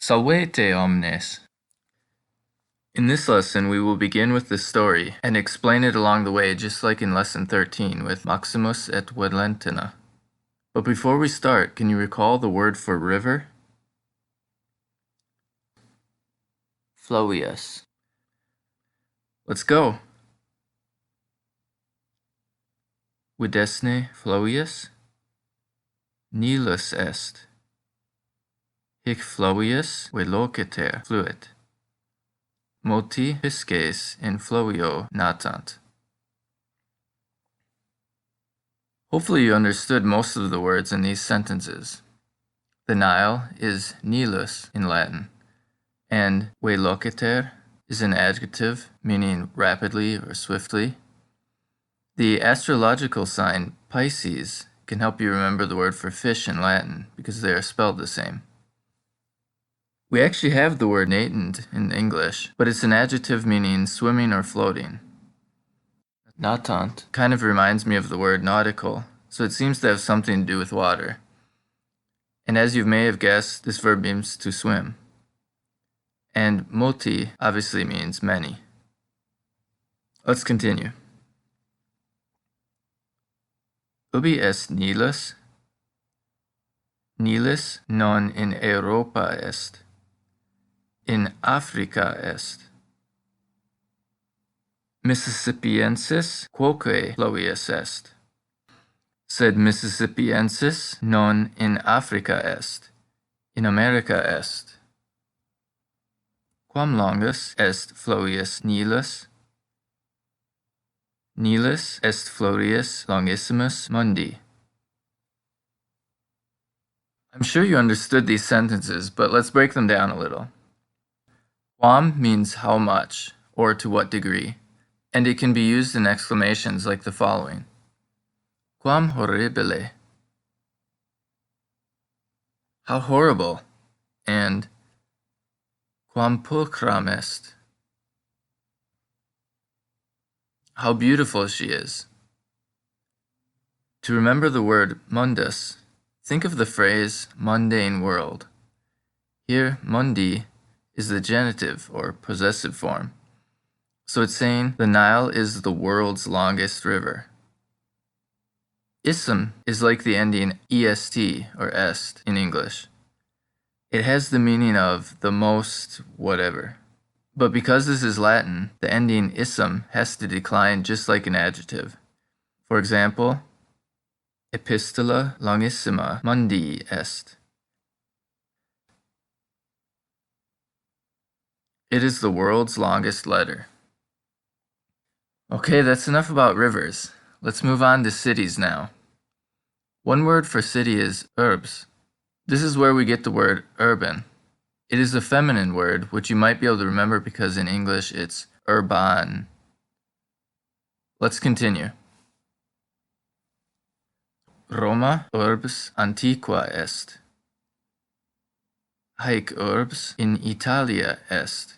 Salvete omnes. In this lesson, we will begin with the story and explain it along the way, just like in Lesson 13 with Maximus et Valentina. But before we start, can you recall the word for river? Fluvius. Let's go. Videsne Fluvius? Nilus est. Hic Fluvius velociter fluit. Multi pisces in fluvio natant. Hopefully you understood most of the words in these sentences. The Nile is Nilus in Latin, and velociter is an adjective meaning rapidly or swiftly. The astrological sign Pisces can help you remember the word for fish in Latin because they are spelled the same. We actually have the word natant in English, but it's an adjective meaning swimming or floating. Natant kind of reminds me of the word nautical, so it seems to have something to do with water. And as you may have guessed, this verb means to swim. And multi obviously means many. Let's continue. Ubi est Nilus? Nilus non in Europa est. In Africa est. Mississippiensis quoque fluvius est. Sed Mississippiensis non in Africa est. In America est. Quam longus est fluvius Nilus? Nilus est fluvius longissimus mundi. I'm sure you understood these sentences, but let's break them down a little. Quam means how much, or to what degree, and it can be used in exclamations like the following. Quam horribile. How horrible, and quam pulchram est. How beautiful she is. To remember the word mundus, think of the phrase mundane world. Here, mundi is the genitive or possessive form. So it's saying the Nile is the world's longest river. Ism is like the ending est or est in English. It has the meaning of the most whatever. But because this is Latin, the ending ism has to decline just like an adjective. For example, epistola longissima mundi est. It is the world's longest letter. Okay, that's enough about rivers. Let's move on to cities now. One word for city is urbs. This is where we get the word urban. It is a feminine word, which you might be able to remember because in English it's urban. Let's continue. Roma urbs antiqua est. Haec urbs in Italia est.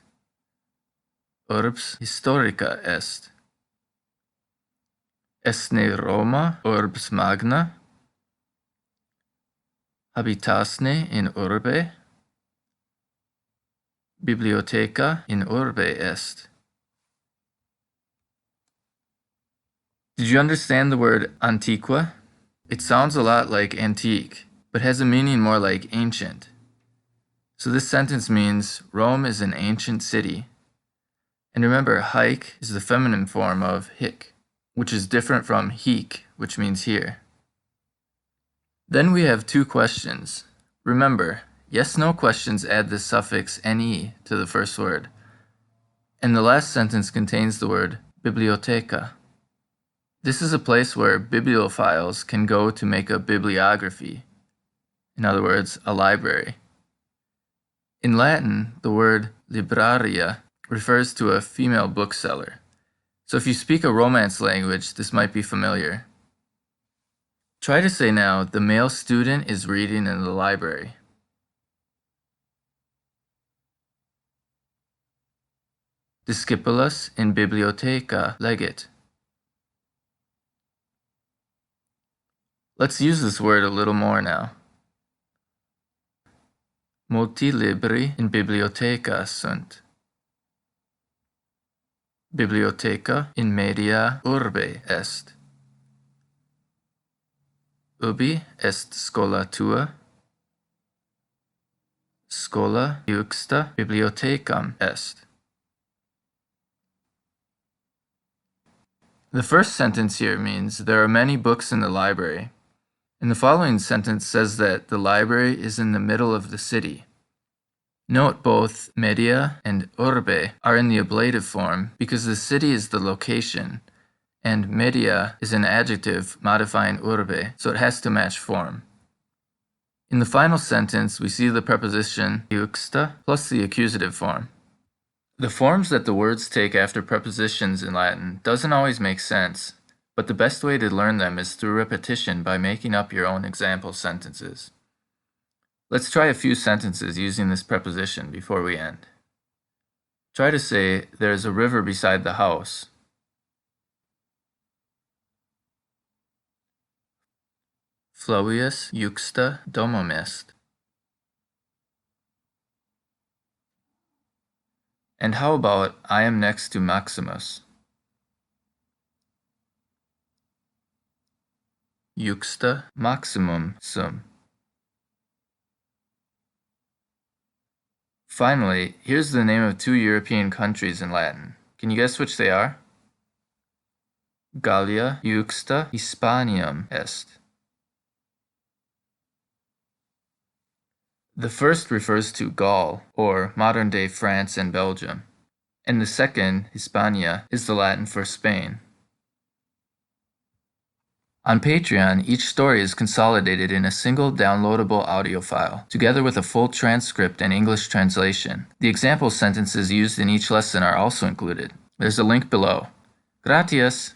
Urbs historica est. Estne Roma urbs magna? Habitasne in urbe? Bibliotheca in urbe est. Did you understand the word antiqua? It sounds a lot like antique, but has a meaning more like ancient. So this sentence means Rome is an ancient city. And remember, haec is the feminine form of hic, which is different from hic, which means here. Then we have two questions. Remember, yes/no questions add the suffix ne to the first word. And the last sentence contains the word bibliotheca. This is a place where bibliophiles can go to make a bibliography. In other words, a library. In Latin, the word libraria refers to a female bookseller. So if you speak a Romance language, this might be familiar. Try to say now, the male student is reading in the library. Discipulus in bibliotheca legit. Let's use this word a little more now. Multi libri in bibliotheca sunt. Bibliotheca in media urbe est. Ubi est schola tua? Schola iuxta bibliothecam est. The first sentence here means there are many books in the library. And the following sentence says that the library is in the middle of the city. Note both media and urbe are in the ablative form because the city is the location, and media is an adjective modifying urbe, so it has to match form. In the final sentence, we see the preposition iuxta plus the accusative form. The forms that the words take after prepositions in Latin doesn't always make sense, but the best way to learn them is through repetition by making up your own example sentences. Let's try a few sentences using this preposition before we end. Try to say, there is a river beside the house. Fluvius iuxta domum est. And how about, I am next to Maximus? Iuxta maximum sum. Finally, here's the name of two European countries in Latin. Can you guess which they are? Gallia iuxta Hispaniam est. The first refers to Gaul, or modern-day France and Belgium, and the second, Hispania, is the Latin for Spain. On Patreon, each story is consolidated in a single downloadable audio file, together with a full transcript and English translation. The example sentences used in each lesson are also included. There's a link below. Gratias!